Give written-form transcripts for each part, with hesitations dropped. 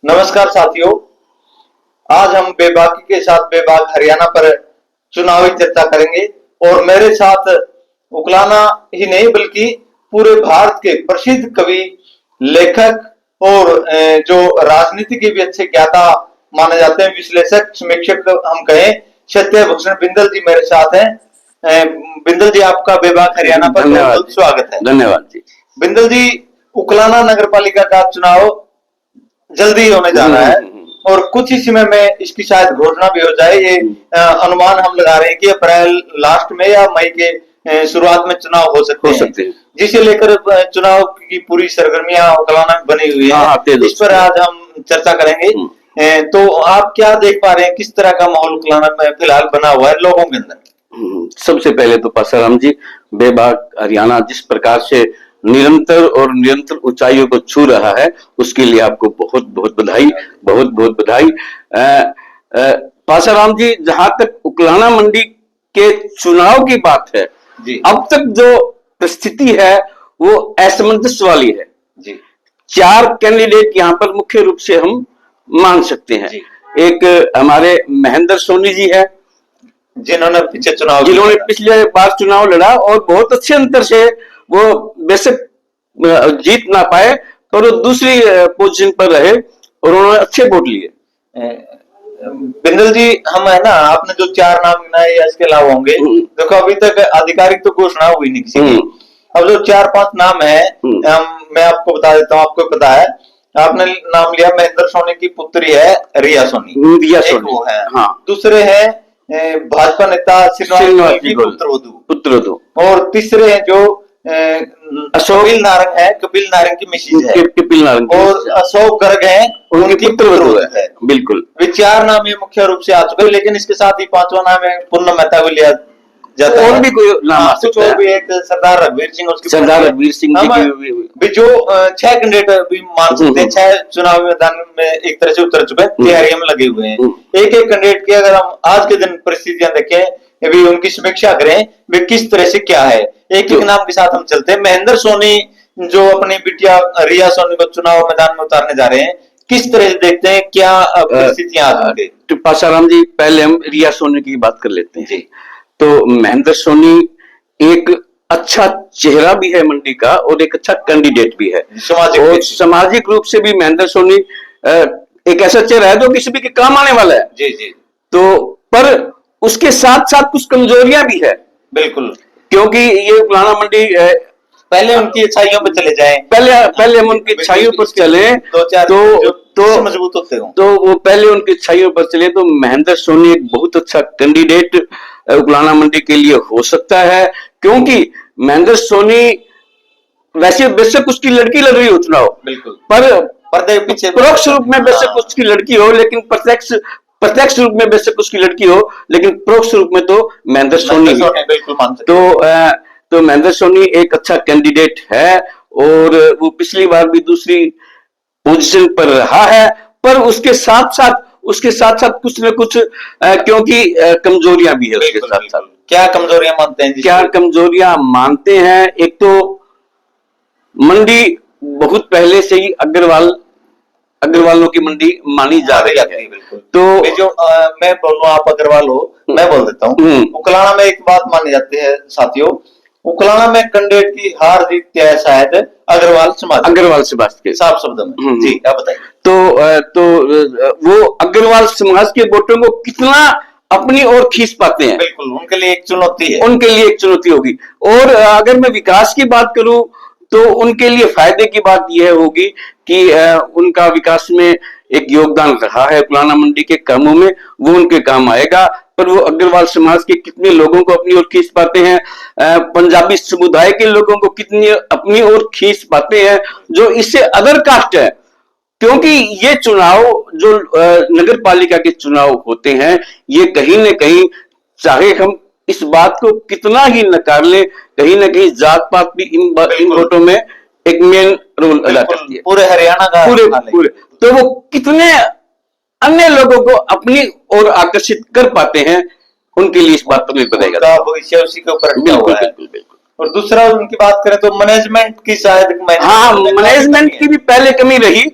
नमस्कार साथियों, आज हम बेबाकी के साथ बेबाक हरियाणा पर चुनावी चर्चा करेंगे और मेरे साथ उकलाना ही नहीं बल्कि पूरे भारत के प्रसिद्ध कवि, लेखक और जो राजनीति के भी अच्छे ज्ञाता माने जाते हैं, विश्लेषक, समीक्षक हम कहें, सत्यभूषण बिंदल जी मेरे साथ हैं। बिंदल जी, आपका बेबाक हरियाणा पर बहुत स्वागत है। धन्यवाद जी। बिंदल जी, उकलाना नगर पालिका का चुनाव जल्दी होने जा रहा है और कुछ ही समय में इसकी शायद घोषणा भी हो जाए। ये अनुमान हम लगा रहे हैं कि अप्रैल लास्ट में या मई के शुरुआत में चुनाव हो सकते हैं, जिसे लेकर चुनाव की पूरी सरगर्मियां उकलाना में बनी हुई है। इस पर आज हम चर्चा करेंगे। तो आप क्या देख पा रहे हैं, किस तरह का माहौल उकलाना में फिलहाल बना हुआ है लोगों के अंदर? सबसे पहले तो पासाराम जी, बेबाक हरियाणा जिस प्रकार से निरंतर ऊंचाइयों को छू रहा है, उसके लिए आपको बहुत बहुत बधाई, बहुत बहुत बधाई। पासाराम जी, जहां तक उकलाना मंडी के चुनाव की बात है जी, अब तक जो परिस्थिति है वो असमंजस वाली है जी। 4 कैंडिडेट यहाँ पर मुख्य रूप से हम मान सकते हैं। एक हमारे महेंद्र सोनी जी है, जिन्होंने पिछले बार चुनाव लड़ा और बहुत अच्छे अंतर से वो बेशक जीत ना पाए, पर वो दूसरी पोजीशन पर रहे और उन्होंने अच्छे वोट लिए। बिंदल जी, हम है ना, आपने जो 4 नाम गिनाए या इसके अलावा होंगे, देखो अभी तक आधिकारिक तो घोषणा हुई नहीं किसी की। अब जो 4-5 नाम है, मैं आपको बता देता हूँ, आपको पता है। आपने नाम लिया महेंद्र सोनी की पुत्री है रिया सोनी, वो है। हाँ। दूसरे है भाजपा नेता श्रीनिवास की पुत्रवधू, और तीसरे हैं जो कपिल नारंग है, कपिल नारंग की मिसेज है, कपिल नारंग, और अशोक गर्ग है, उनकी पुत्रवधू है। बिल्कुल, वे 4 नाम ये मुख्य रूप से आ चुके हैं, लेकिन इसके साथ ही 5वां नाम है पूर्णम मेहता को लिया जाता है। और भी कोई नाम आ सकता है, और भी एक सरदार रघुवीर सिंह, उसकी सरदार रघुवीर सिंह भी जो 6 कैंडिडेट भी मान सकते हैं। 6 चुनावी मैदान में एक तरह से उतर चुके हैं, तैयारियों में लगे हुए हैं। एक एक कैंडिडेट की अगर हम आज के दिन परिस्थितियां देखें, भी उनकी समीक्षा करें, वे किस तरह से क्या है, एक एक नाम के साथ हम चलते हैं। महेंद्र सोनी जो अपनी बिटिया रिया सोनी को चुनाव मैदान में उतारने जा रहे हैं, किस तरह से देखते हैं, क्या परिस्थितियां आ जाएंगे? तो पासाराम जी, पहले हम रिया सोनी की बात कर लेते हैं जी। तो महेंद्र सोनी एक अच्छा चेहरा भी है मंडी का और एक अच्छा कैंडिडेट भी है, सामाजिक रूप से भी महेंद्र सोनी एक ऐसा चेहरा है जो किसी भी के काम आने वाला है जी जी। तो पर उसके साथ साथ कुछ कमजोरियां भी है। बिल्कुल, क्योंकि ये उकलाना मंडी पहले उनकी अच्छाइयों पर चले जाएं, पहले हम उनकी अच्छाइयों पर चले तो मजबूत होते हो। तो वो पहले उनकी अच्छाइयों पर चले तो महेंद्र सोनी एक बहुत अच्छा कैंडिडेट उकलाना मंडी के लिए हो सकता है, क्योंकि महेंद्र सोनी वैसे बेशक उसकी लड़की लड़ रही हो चुनाव, बिल्कुल, पर पर्दे पीछे परोक्ष रूप में बेशक उसकी लड़की हो, लेकिन प्रत्यक्ष रूप में बेशक उसकी लड़की हो, लेकिन परोक्ष रूप में तो महेंद्र सोनी बिल्कुल मानते। तो महेंद्र सोनी एक अच्छा कैंडिडेट है और वो पिछली बार भी दूसरी पोजीशन पर रहा है, पर उसके साथ साथ कुछ न कुछ क्योंकि कमजोरियां भी है उसके साथ साथ। क्या कमजोरियां मानते हैं? क्या कमजोरियां मानते हैं? एक तो मंडी बहुत पहले से ही अग्रवालों की मंडी मानी जा रही है। तो जो मैं बोल रहा हूँ, आप अग्रवाल हो, मैं बोल देता हूँ। उकलाना में एक बात मानी जाती है साथियों, उकलाना में कैंडिडेट की हार जीत क्या है, शायद अग्रवाल समाज के साफ शब्दों में। जी, आप बताइए। तो वो अग्रवाल समाज के वोटों को कितना अपनी ओर खींच पाते हैं, बिल्कुल उनके लिए एक चुनौती है, उनके लिए एक चुनौती होगी। और अगर मैं विकास की बात करूं तो उनके लिए फायदे की बात यह होगी कि उनका विकास में एक योगदान रहा है उकलाना मंडी के कामों में, वो उनके काम आएगा। पर वो अग्रवाल समाज के कितने लोगों को अपनी ओर खींच पाते हैं, पंजाबी समुदाय के लोगों को कितनी अपनी ओर खींच पाते हैं, जो इससे अदर कास्ट है। क्योंकि ये चुनाव जो नगर पालिका के चुनाव होते हैं, ये कहीं न कहीं, चाहे हम इस बात को कितना ही नकार ले, कहीं ना कहीं जात पात भी इन वोटों में एक मेन रोल अदा करती है। पूरे हरियाणा का पूरे तो वो कितने अन्य लोगों को अपनी ओर आकर्षित कर पाते हैं, उनके लिए इस बात पर निर्भर रहेगा, भविष्य उसी के ऊपर हुआ है। और दूसरा उनकी बात करें तो मैनेजमेंट की शायद, मैनेजमेंट की भी पहले कमी रही,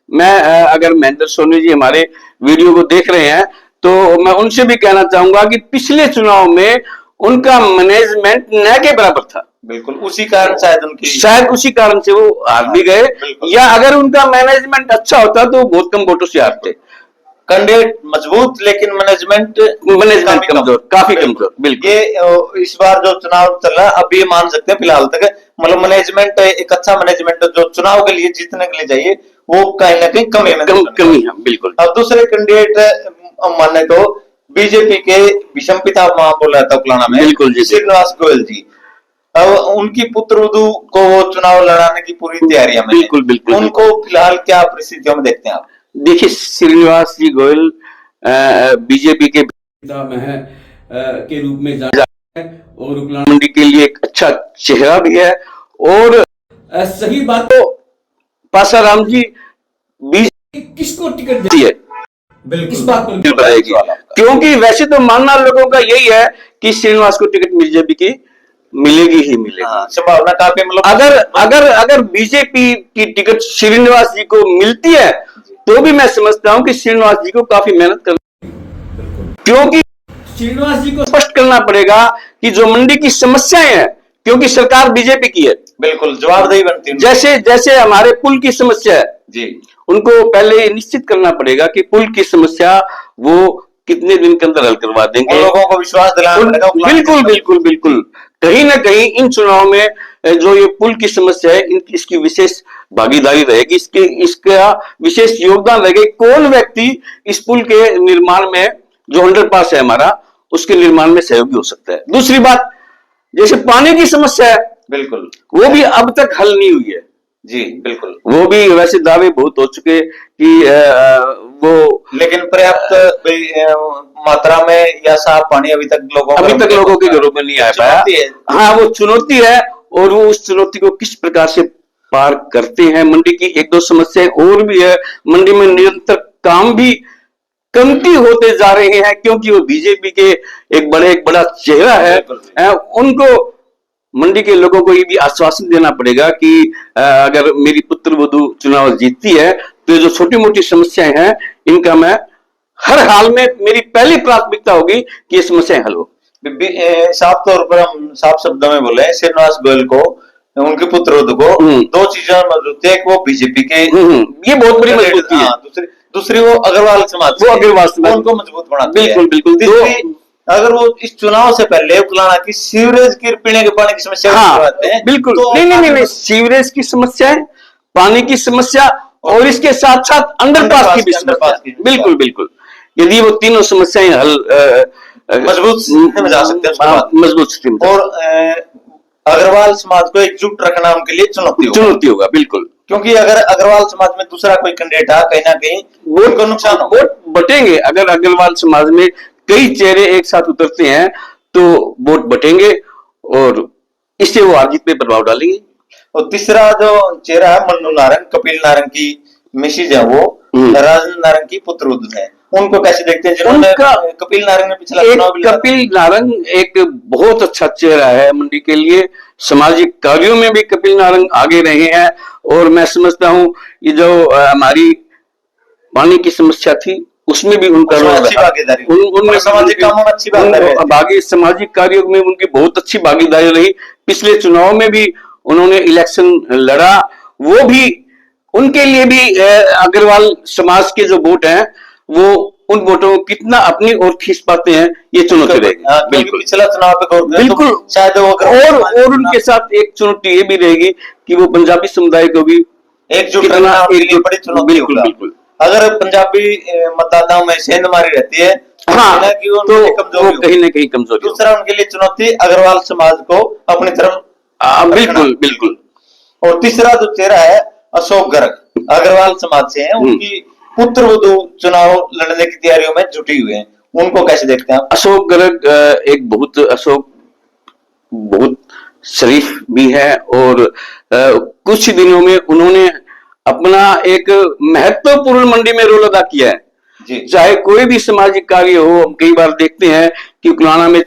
मैं अगर महेंद्र सोनी जी हमारे वीडियो को देख रहे हैं तो मैं उनसे भी कहना चाहूंगा कि पिछले चुनाव में उनका मैनेजमेंट न के बराबर था। बिल्कुल, उसी कारण शायद उसी कारण से वो हार भी गए, या अगर उनका मैनेजमेंट अच्छा होता तो बहुत कम वोटों से हारते। कैंडिडेट मजबूत लेकिन मैनेजमेंट कमजोर, काफी कमजोर। बिल्कुल, ये इस बार जो चुनाव चल रहा है, अब ये मान सकते हैं फिलहाल तक, मतलब मैनेजमेंट, एक अच्छा मैनेजमेंट जो चुनाव के लिए जीतने के लिए चाहिए, वो कहीं ना कहीं कमी है। बिल्कुल। अब दूसरे कैंडिडेट माने तो बीजेपी के विषम पिता बोला था पुराना में, बिल्कुल जी, श्रीनिवास गोयल जी। अब उनकी पुत्रवधू को वो चुनाव लड़ाने की पूरी तैयारियां में, बिल्कुल बिल्कुल। उनको फिलहाल क्या परिस्थितियों में देखते हैं आप? देखिए, श्रीनिवास जी गोयल बीजेपी के पिता में है के रूप में जाना जाता है, और उपलाना मंडी के लिए एक अच्छा चेहरा भी है। और सही बात तो पासाराम जी बीजेपी किसको टिकट देती है, बिल्कुल इस बात पर बताएगी, क्योंकि वैसे तो मानना लोगों का यही है कि श्रीनिवास को टिकट बीजेपी की मिलेगी ही मिलेगी। संभावना काफी, मतलब अगर अगर अगर बीजेपी की टिकट श्रीनिवास जी को मिलती है तो भी मैं समझता हूं कि श्रीनिवास जी को काफी मेहनत करनी, क्योंकि श्रीनिवास जी को स्पष्ट करना पड़ेगा कि जो मंडी की समस्याएं हैं, क्योंकि सरकार बीजेपी की है, बिल्कुल जवाबदेही बनती है। जैसे जैसे हमारे पुल की समस्या है जी, उनको पहले निश्चित करना पड़ेगा कि पुल की समस्या वो कितने दिन के अंदर हल करवा देंगे, लोगों को विश्वास दिलाना पड़ेगा। बिल्कुल बिल्कुल बिल्कुल। कहीं ना कहीं इन चुनाव में जो ये पुल की समस्या है, इसकी विशेष भागीदारी रहेगी, इसका विशेष योगदान रहेगा। कौन व्यक्ति इस पुल के निर्माण में, जो अंडरपास है हमारा, उसके निर्माण में सहयोगी हो सकता है। दूसरी बात, जैसे पानी की समस्या है, बिल्कुल वो भी अब तक हल नहीं हुई है। जी बिल्कुल, वो भी वैसे दावे बहुत हो चुके कि वो, लेकिन पर्याप्त मात्रा में या साफ पानी अभी तक लोगों के घरों में नहीं आ पाया। हाँ, वो चुनौती है, और वो उस चुनौती को किस प्रकार से पार करते हैं। मंडी की एक दो समस्याएं और भी है, मंडी में निरंतर काम भी कमती होते जा रहे हैं, क्योंकि वो बीजेपी के एक बड़ा चेहरा है। उनको, मंडी के लोगों को ये भी आश्वासन देना पड़ेगा कि अगर मेरी पुत्रवधू चुनाव जीतती है तो ये जो छोटी मोटी समस्याएं हैं, इनका मैं हर हाल में, मेरी पहली प्राथमिकता होगी कि ये समस्याएं हल हो। साफ तौर पर हम साफ शब्दों में बोले, श्रीनिवास गोयल को, उनके पुत्रवधू को दो चीजों में मजबूती है। एक वो बीजेपी के, ये बहुत बड़ी मजबूती है। दूसरी वो अग्रवाल समाज, उनको मजबूत बनाती है। बिल्कुल बिल्कुल। अगर वो इस चुनाव से पहले उकलाना की सीवरेज की, पीने के पानी की समस्या, हाँ, बिल्कुल तो नहीं, सीवरेज की समस्या है, पानी की समस्या, और इसके साथ साथ अंडरपास की भी समस्या। बिल्कुल बिल्कुल, यदि वो तीनों समस्याएं हल मजबूत स्थिति में जा सकते हैं, मजबूत स्थिति में, और अग्रवाल समाज को एकजुट रखना उनके लिए चुनौती होगा। बिल्कुल, क्योंकि अगर अग्रवाल समाज में दूसरा कोई कैंडिडेट है, कहीं ना कहीं वोट को नुकसान होगा, वोट बटेंगे। अगर अग्रवाल समाज में कई चेहरे एक साथ उतरते हैं तो वोट बटेंगे, और इससे वो हार जीत पे प्रभाव डालेंगे। और तीसरा जो चेहरा है, मन्नू नारंग, कपिल नारंग की मिसेज है, वो राजेंद्र नारंग की पुत्रवधू है, उनको कैसे देखते हैं? जिन्होंने कपिल नारंग ने पिछला चुनाव भी, कपिल नारंग एक बहुत अच्छा चेहरा है मंडी के लिए, सामाजिक कार्यों में भी कपिल नारंग आगे रहे हैं, और मैं समझता हूं ये जो हमारी पानी की समस्या थी उसमें भी उनका अच्छी भागीदारी, उनमें सामाजिक कामों में अच्छी भागीदारी, सामाजिक कार्यों में उनकी बहुत अच्छी भागीदारी रही। पिछले चुनाव में भी उन्होंने इलेक्शन लड़ा, वो भी, उनके लिए भी अग्रवाल समाज के जो वोट हैं, वो उन वोटों को कितना अपनी ओर खींच पाते हैं, ये चुनौती रहेगी। बिल्कुल, पिछला चुनाव पे बिल्कुल, शायद और उनके साथ एक चुनौती ये भी रहेगी कि वो पंजाबी समुदाय को भी एकजुट करना उनके लिए बड़ी चुनौती होगा। बिल्कुल, अगर पंजाबी मतदाताओं में सेंधमारी रहती है, हाँ, तो कहीं ना कहीं कमजोरी। दूसरा उनके लिए चुनौती अग्रवाल समाज को अपनी तरफ, बिल्कुल बिल्कुल। और तीसरा जो चेहरा है, अशोक गर्ग, अग्रवाल समाज से हैं, उनकी पुत्रवधू चुनाव लड़ने की तैयारियों में जुटी हुई है, उनको कैसे देखते हैं? अशोक गर्ग एक बहुत शरीफ भी है, और कुछ दिनों में उन्होंने अपना एक महत्वपूर्ण मंडी में रोल अदा किया है। चाहे कोई भी सामाजिक कार्य हो, हम कई बार देखते हैं कि कुलाना में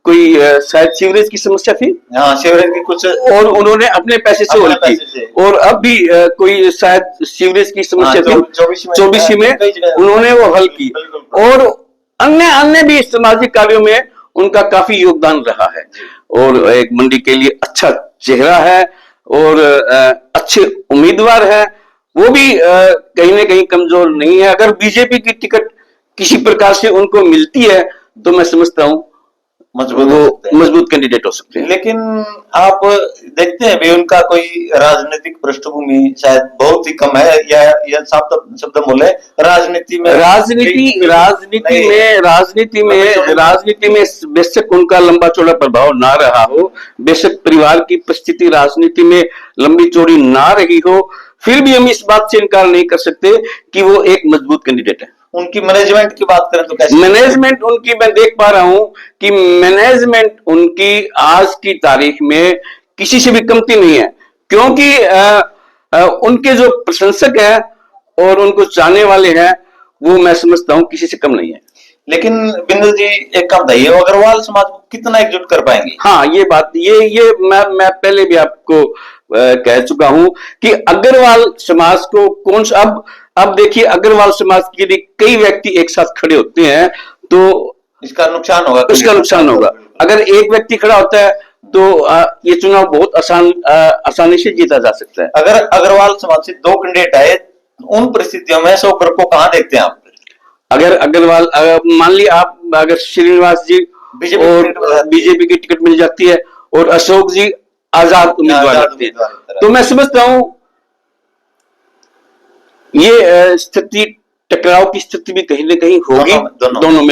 कोई शायद सीवरेज की समस्या थी, हाँ सीवरेज की कुछ, और उन्होंने अपने पैसे से अपने हल की। पैसे से। और अब भी कोई शायद सीवरेज की समस्या थी 24 में कई जगह उन्होंने वो हल की। बिल्कुल। और अन्य अन्य भी सामाजिक कार्यों में उनका काफी योगदान रहा है, और एक मंडी के लिए अच्छा चेहरा है, और अच्छे उम्मीदवार है। वो भी कहीं ना कहीं कमजोर नहीं है। अगर बीजेपी की टिकट किसी प्रकार से उनको मिलती है तो मैं समझता हूं मजबूत हो वो सकते हैं। मजबूत कैंडिडेट हो सकते हैं। लेकिन आप देखते हैं भी उनका कोई राजनीतिक पृष्ठभूमि शायद बहुत ही कम है, या शब्द बोले राजनीति में, राजनीति में बेशक उनका लंबा चौड़ा प्रभाव ना रहा हो, बेशक परिवार की परिस्थिति राजनीति में लंबी चौड़ी ना रही हो, फिर भी हम इस बात से इनकार नहीं कर सकते कि वो एक मजबूत कैंडिडेट है। उनकी मैनेजमेंट की बात करें तो कैसे? मैनेजमेंट उनकी मैं देख पा रहा हूं कि मैनेजमेंट उनकी आज की तारीख में किसी से भी कमती नहीं है, क्योंकि उनके जो प्रशंसक हैं और उनको चाहने वाले हैं वो मैं समझता हूं किसी से कम नहीं है। लेकिन बिंदु जी एक काम बताइए, अग्रवाल समाज को कितना एकजुट कर पाएंगे? हाँ, ये बात ये मैं पहले भी आपको कह चुका हूं कि अग्रवाल समाज को कौन सा, अब देखिए अग्रवाल समाज के यदि कई व्यक्ति एक साथ खड़े होते हैं तो इसका नुकसान होगा, उसका नुकसान होगा। अगर एक व्यक्ति खड़ा होता है तो ये चुनाव बहुत आसानी से जीता जा सकता है। अगर अग्रवाल समाज से 2 कैंडिडेट आए उन परिस्थितियों में शोकर को कहां देखते हैं आप? अगर अग्रवाल, मान लिया आप, अगर श्रीनिवास जी और बीजेपी की टिकट मिल जाती है और अशोक जी आजाद उम्मीदवार लगते हैं, तो मैं समझता हूं ये स्थिति, टकराव की स्थिति भी कहीं ना कहीं होगी।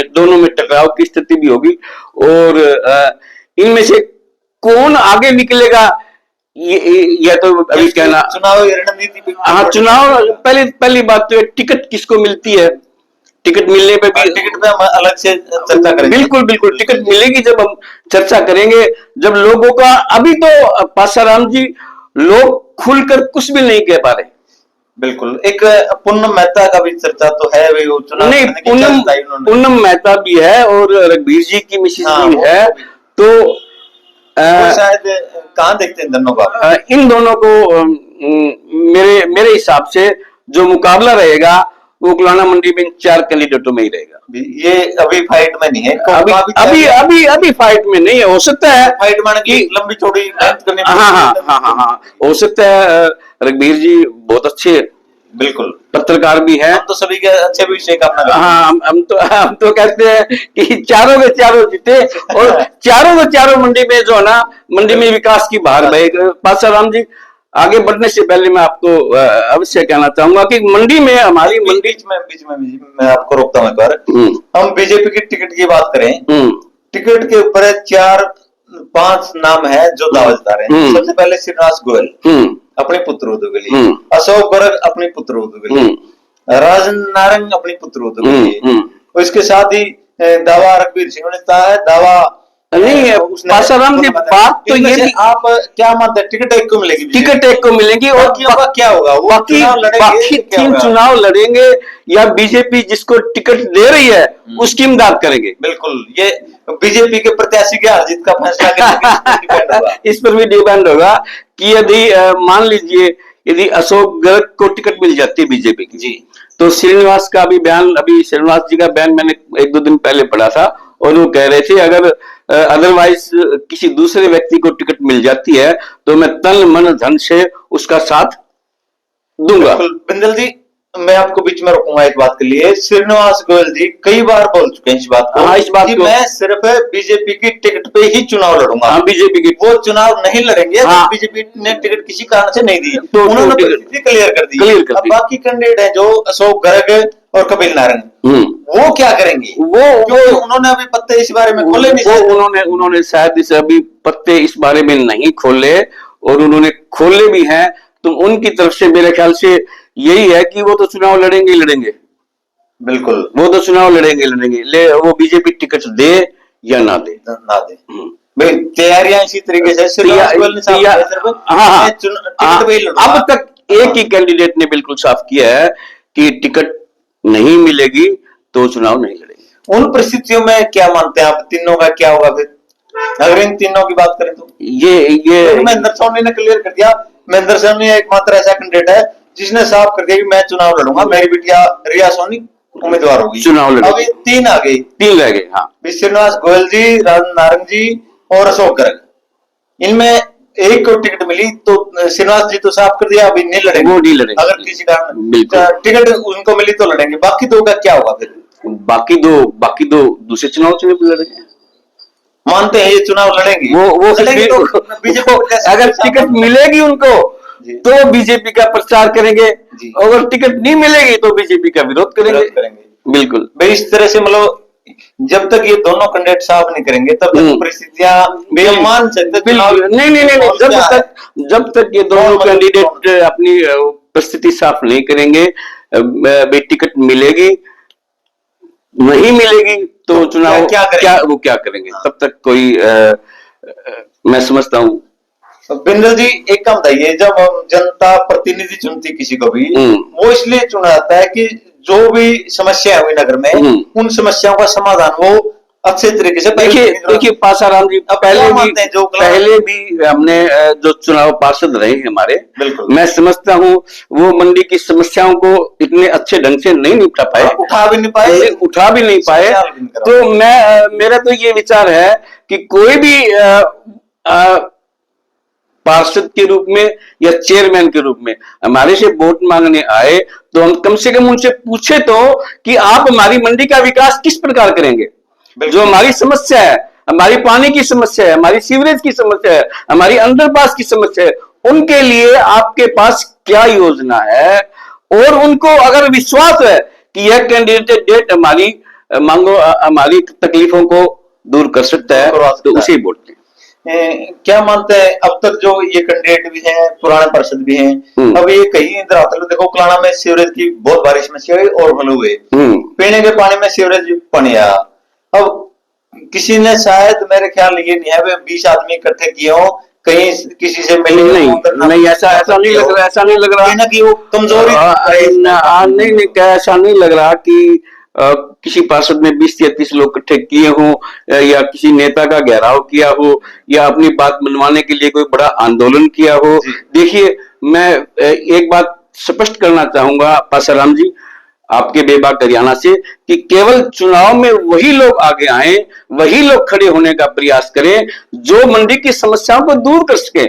दोनों में टकराव की स्थिति भी होगी, और इनमें से कौन आगे निकलेगा ये तो अभी कहना। चुनाव रणनीति, हाँ, चुनाव पहली बात तो टिकट किसको मिलती है, टिकट मिलने पे भी, टिकट पे हम अलग से चर्चा करेंगे। बिल्कुल टिकट मिलेगी जब हम चर्चा करेंगे, जब लोगों का, अभी तो पासाराम जी लोग खुलकर कुछ भी नहीं कह पा रहे। बिल्कुल, एक पूनम मेहता का भी चर्चा तो है, वो चुनाव नहीं, पूनम मेहता भी है और रघुवीर जी की मिसेज भी है, तो शायद कहां देखते हैं दोनों का? इन दोनों को मेरे हिसाब से जो मुकाबला रहेगा वो कुलाना मंडी में 4 कैंडिडेटों में ही रहेगा। ये अभी फाइट में नहीं है, अभी फाइट में नहीं है। हो सकता है फाइट माने कि लंबी चौड़ी मेहनत करनी। हाँ, हो सकता है रघुवीर जी बहुत अच्छे, बिल्कुल, पत्रकार भी हैं। हम तो सभी के अच्छे भी विषय का अपना, हाँ, हम तो कहते हैं कि चारों के चारों जीते, और चारों के चारों मंडी में जो है ना, मंडी में विकास की बहार बहे। पासाराम जी, आगे बढ़ने से पहले मैं आपको अवश्य कहना चाहूंगा कि मंडी में हमारी बीच में मैं आपको रोकता हूं एक बार। हम बीजेपी की टिकट की बात करें, टिकट के ऊपर 4-5 नाम है जो दावेदार हैं। सबसे पहले श्रीनिवास गोयल अपने पुत्र उद्धव के लिए, अशोक गर्ग अपने पुत्र उद्धव के लिए, राजन नारंग अपने पुत्र उद्धव के लिए, और इसके साथ ही दावा रघुवीर सिंह ने कहा है, दावा नहीं है। पासाराम जी, बात तो ये, आप क्या मानते हैं, टिकट एक को मिलेगी? टिकट एक को मिलेगी, और क्या होगा? बाकी 3 चुनाव लड़ेंगे, या बीजेपी जिसको टिकट दे रही है उसकी इमदाद करेंगे। बिल्कुल, ये बीजेपी के प्रत्याशी के हार जीत का फैसला इस पर भी डिपेंड होगा कि यदि मान लीजिए यदि अशोक गर्ग को टिकट मिल जाती है बीजेपी की जी, तो श्रीनिवास का भी बयान, अभी श्रीनिवास जी का बयान मैंने 1-2 दिन पहले पढ़ा था, और वो कह रहे थे अगर अदरवाइज किसी दूसरे व्यक्ति को टिकट मिल जाती है तो मैं तन मन धन से उसका साथ दूंगा। बिंदल जी, मैं आपको बीच में रोकूंगा एक बात के लिए। श्रीनिवास गोयल जी कई बार बोल चुके हैं इस बात को। हाँ, इस बात को मैं सिर्फ बीजेपी की टिकट पे ही चुनाव लड़ूंगा। हाँ, बीजेपी की वो चुनाव नहीं लड़ेंगे। हाँ, बीजेपी ने टिकट किसी कारण से नहीं दी तो उन्होंने परिस्थिति क्लियर कर दी। अब बाकी कैंडिडेट है जो अशोक गर्ग और कपिल नारंग, वो क्या करेंगे? वो उन्होंने अभी पत्ते इस बारे में खोले नहीं। उन्होंने शायद इसे अभी पत्ते इस बारे में नहीं खोले, और उन्होंने खोले भी हैं तो उनकी तरफ से मेरे ख्याल से यही है कि वो तो चुनाव लड़ेंगे। बिल्कुल, वो तो चुनाव लड़ेंगे। वो बीजेपी टिकट दे या ना दे। भाई तैयारियां इसी तरीके से अब तक एक ही कैंडिडेट ने बिल्कुल साफ किया है कि टिकट नहीं मिलेगी तो चुनाव नहीं लड़ेंगे। उन परिस्थितियों में क्या मानते हैं आप, तीनों का क्या होगा फिर? अगर इन तीनों की बात करें तो ये महेंद्र सोनी ने क्लियर कर दिया। महेंद्र सोनी एकमात्र ऐसा कैंडिडेट है जिसने साफ कर दिया कि मैं चुनाव लड़ूंगा, मेरी बिटिया रिया सोनी उम्मीदवार होगी, चुनाव लड़ेगी। अभी तीन आ गई, तीन रह गए। हाँ, श्रीनिवास गोयल जी, राजन नारंग जी और अशोक गर्ग। इनमें एक को टिकट मिली तो श्रीनिवास जी तो साफ कर दिया अभी नहीं लड़ेंगे, वो नहीं लड़ेंगे। अगर किसी कारण बिल्कुल टिकट उनको मिली तो लड़ेंगे, बाकी दो का क्या होगा फिर? बाकी दो दूसरे चुनाव लड़ेंगे। मानते हैं ये चुनाव लड़ेंगे, वो लड़ेंगे तो बीजेपी अगर टिकट मिलेगी उनको तो बीजेपी का प्रचार करेंगे, अगर टिकट नहीं मिलेगी तो बीजेपी का विरोध करेंगे। बिल्कुल भाई इस तरह से मतलब जब तक ये दोनों कैंडिडेट साफ नहीं करेंगे तब तक परिस्थितियां बेईमान नहीं, जब तक ये दोनों कैंडिडेट अपनी परिस्थिति साफ नहीं करेंगे, टिकट मिलेगी नहीं मिलेगी तो चुनाव क्या करेंगे? तब तक कोई मैं समझता हूँ। बिंदल जी एक काम बताइए, जब जनता प्रतिनिधि चुनती किसी को भी वो इसलिए चुना जाता है कि जो भी समस्या हुई नगर में उन समस्याओं का समाधान वो अच्छे तरीके से। देखिए पासाराम जी, पहले भी हमने जो चुनाव पार्षद रहे हैं हमारे, मैं समझता हूँ वो मंडी की समस्याओं को इतने अच्छे ढंग से नहीं निपटा पाए, उठा भी नहीं पाए। तो मेरा तो ये विचार है कि कोई भी पार्षद के रूप में या चेयरमैन के रूप में हमारे से वोट मांगने आए तो हम कम से कम उनसे पूछे तो कि आप हमारी मंडी का विकास किस प्रकार करेंगे। जो हमारी समस्या है, हमारी पानी की समस्या है, हमारी सीवरेज की समस्या है, हमारी अंडरपास की समस्या है, उनके लिए आपके पास क्या योजना है। और उनको अगर विश्वास है कि यह कैंडिडेट हमारी मांगो हमारी तकलीफों को दूर कर सकता है तो उसे वोट दें। क्या मानते हैं अब तक जो ये कैंडिडेट भी हैं, पुराने पार्षद भी हैं, अब ये कहीं इधर देखो कुलाना में सीवरेज की बहुत भारी समस्या हुई और हल हुए, पीने के पानी में सीवरेज बन गया। अब किसी ने शायद मेरे ख्याल ये नहीं है 20 आदमी इकट्ठे किए हो कहीं किसी से मिले नहीं, ऐसा नहीं लग रहा कि वो कमजोरी नहीं, ऐसा नहीं लग रहा कि किसी पार्षद ने 20 या 30 लोग इकट्ठे किए हों या किसी नेता का घेराव किया हो या अपनी बात मनवाने के लिए कोई बड़ा आंदोलन किया हो। देखिए मैं एक बात स्पष्ट करना चाहूंगा पासाराम जी आपके बेबाक हरियाणा से कि केवल चुनाव में वही लोग आगे आए, वही लोग खड़े होने का प्रयास करें जो मंडी की समस्याओं को दूर कर सके,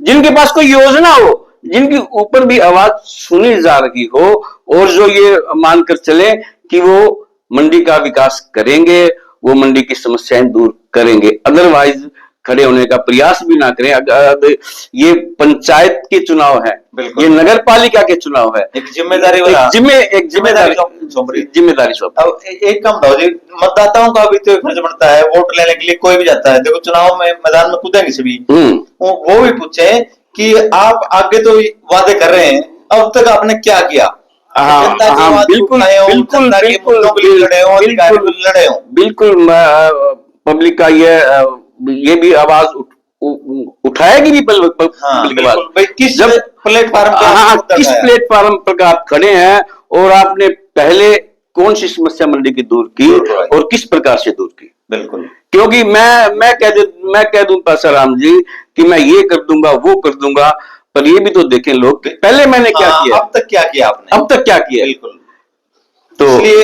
जिनके पास कोई योजना हो, जिनकी ऊपर भी आवाज सुनी जा रही हो और जो ये मानकर चले कि वो मंडी का विकास करेंगे, वो मंडी की समस्याएं दूर करेंगे। अदरवाइज खड़े होने का प्रयास भी ना करें। अगर ये पंचायत के चुनाव है, ये नगर पालिका के चुनाव है, एक जिम्मेदारी वाला जिम्मेदारी सौंप। अब एक काम बताओ जी, मतदाताओं का भी तो फर्ज बनता है, वोट लेने के लिए कोई भी जाता है, देखो चुनाव में मैदान में कूदेंगे सभी, वो भी पूछे कि आप आगे तो वादे कर रहे हैं, अब तक आपने क्या किया? बिल्कुल पब्लिक का ये भी आवाज उठाएगी भी किस प्लेटफार्म पर आप खड़े हैं और आपने पहले कौन सी समस्या मंडी की दूर की और किस प्रकार से दूर की। बिल्कुल, क्योंकि मैं कह दूं पासाराम जी कि मैं ये कर दूंगा वो कर दूंगा, पर ये भी तो देखें लोग पहले मैंने क्या किया, अब तक क्या किया आपने, अब तक क्या किया। बिल्कुल, तो इसलिए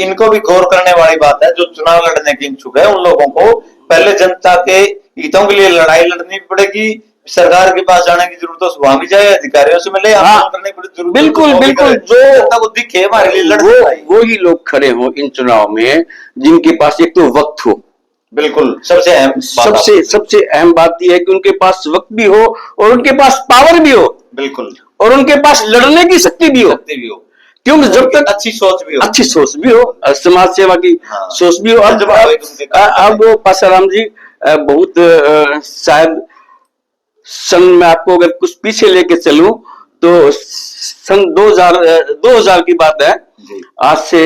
इनको भी गौर करने वाली बात है, जो चुनाव लड़ने की इच्छुक है उन लोगों को पहले जनता के हितों के लिए लड़ाई लड़नी पड़ेगी। सरकार के पास जाने की जरूरत है, वहां भी जाए, अधिकारियों से मिले, करने की जरूरत। बिल्कुल जो जनता को दिखे हमारे लिए लड़ वो ही लोग खड़े हो इन चुनाव में जिनके पास एक तो वक्त हो। बिल्कुल, सबसे अहम बात यह है कि उनके पास वक्त भी हो और उनके पास पावर भी हो। बिल्कुल, और उनके पास लड़ने की शक्ति भी हो। क्योंकि जब तक अच्छी सोच भी हो, समाज सेवा की सोच भी हो। अब पासाराम जी बहुत शायद सन में आपको अगर कुछ पीछे लेके चलूं तो सन 2000 की बात है, आज से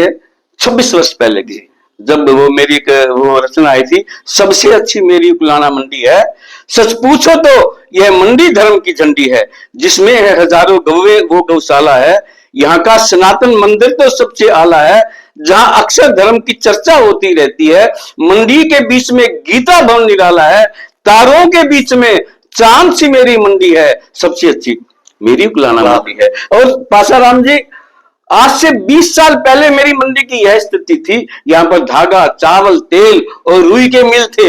26 वर्ष पहले की, जब वो रचना आई थी, सबसे अच्छी मेरी कुलाना मंडी है, सच पूछो तो यह मंडी धर्म की झंडी है, जिसमें हजारों गौवे वो गौशाला है, यहाँ का सनातन मंदिर तो सबसे आला है, जहां अक्षर धर्म की चर्चा होती रहती है। मंडी के बीच में गीता भवन निराला है, तारों के बीच में चांद सी मेरी मंडी है, सबसे अच्छी मेरी कुलाना मंडी है। और पासाराम जी, आज से 20 साल पहले मेरी मंडी की यह स्थिति थी। यहाँ पर धागा, चावल, तेल और रुई के मिल थे।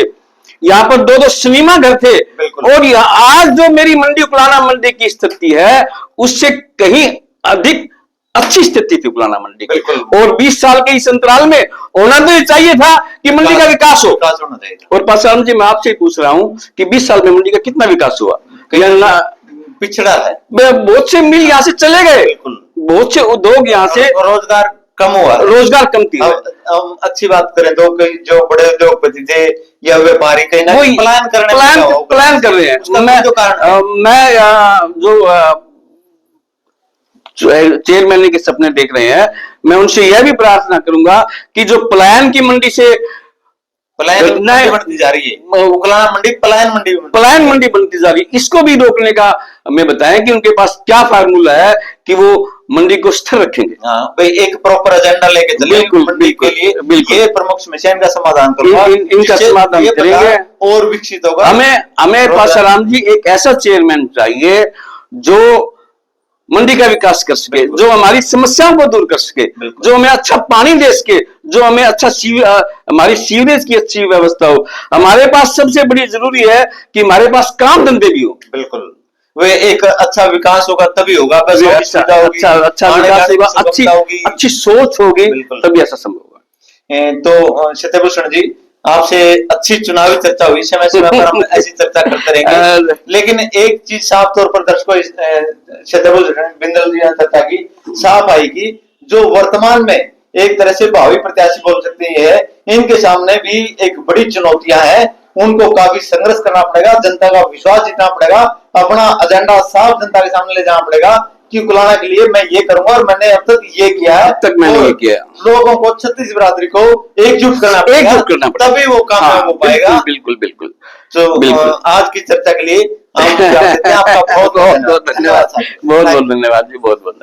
यहाँ पर दो दो सिनेमा घर थे। और आज जो मेरी मंडी कुलाना मंडी की स्थिति है, उससे कहीं अधिक अच्छी स्थिति थी कुलाना मंडी की। और 20 साल के इस अंतराल में होना तो चाहिए था कि मंडी का विकास हो। और पासाराम जी, मैं आपसे पूछ रहा हूं कि 20 साल में मंडी का कितना विकास हुआ? पिछड़ा है। बहुत से मिल यहाँ से चले गए, बहुत से उद्योग यहाँ से, रोजगार कम हुआ, रोजगार कम थी। हम अच्छी बात करें तो जो बड़े उद्योगपति थे या व्यापारी कहीं ना प्लान कर रहे हैं। मैं जो चेयरमैन के सपने देख रहे हैं, मैं उनसे यह भी प्रार्थना करूंगा कि जो पलायन की मंडी से पलायन बढ़ती जा रही है, कुलाना मंडी पलायन मंडी बनती जा रही है, इसको भी रोकने का हमें बताएं कि उनके पास क्या फार्मूला है कि वो मंडी को स्थिर रखेंगे। हाँ भाई, एक प्रॉपर एजेंडा लेके चले मंडी के लिए। ये प्रमुख समस्या इनका समाधान करूंगा, इनका समाधान करेंगे और विकसित होगा। हमें पासाराम जी एक ऐसा चेयरमैन चाहिए जो मंडी का विकास कर सके, जो हमारी समस्याओं को दूर कर सके, जो हमें अच्छा पानी दे सके, जो हमें अच्छा हमारी सीवरेज की अच्छी व्यवस्था हो। हमारे पास सबसे बड़ी जरूरी है कि हमारे पास काम धंधे भी हो। बिल्कुल, वे एक अच्छा विकास होगा तभी होगा, अच्छा विकास होगा, अच्छी सोच होगी, तभी ऐसा संभव होगा। तो सत्यभूषण जी, आपसे अच्छी चुनावी चर्चा हुई, समय समय पर हम ऐसी चर्चा करते रहेंगे। लेकिन एक चीज साफ तौर पर दर्शकों, सत्यभूषण बिंदल जी ने चर्चा की, साफ आई कि जो वर्तमान में एक तरह से भावी प्रत्याशी बोल सकते हैं, इनके सामने भी एक बड़ी चुनौतियां हैं। उनको काफी संघर्ष करना पड़ेगा, जनता का विश्वास जीतना पड़ेगा, अपना एजेंडा साफ जनता के सामने ले जाना पड़ेगा कि कुलाना के लिए मैं ये करूंगा और मैंने अब तक ये किया है। अब तक मैंने ये किया। लोगों को, छत्तीस बिरादरी को एकजुट करना पड़ेगा, तभी वो काम हो पाएगा। बिल्कुल बिल्कुल। तो आज की चर्चा के लिए आपका बहुत बहुत धन्यवाद। बहुत बहुत धन्यवाद जी, बहुत बहुत।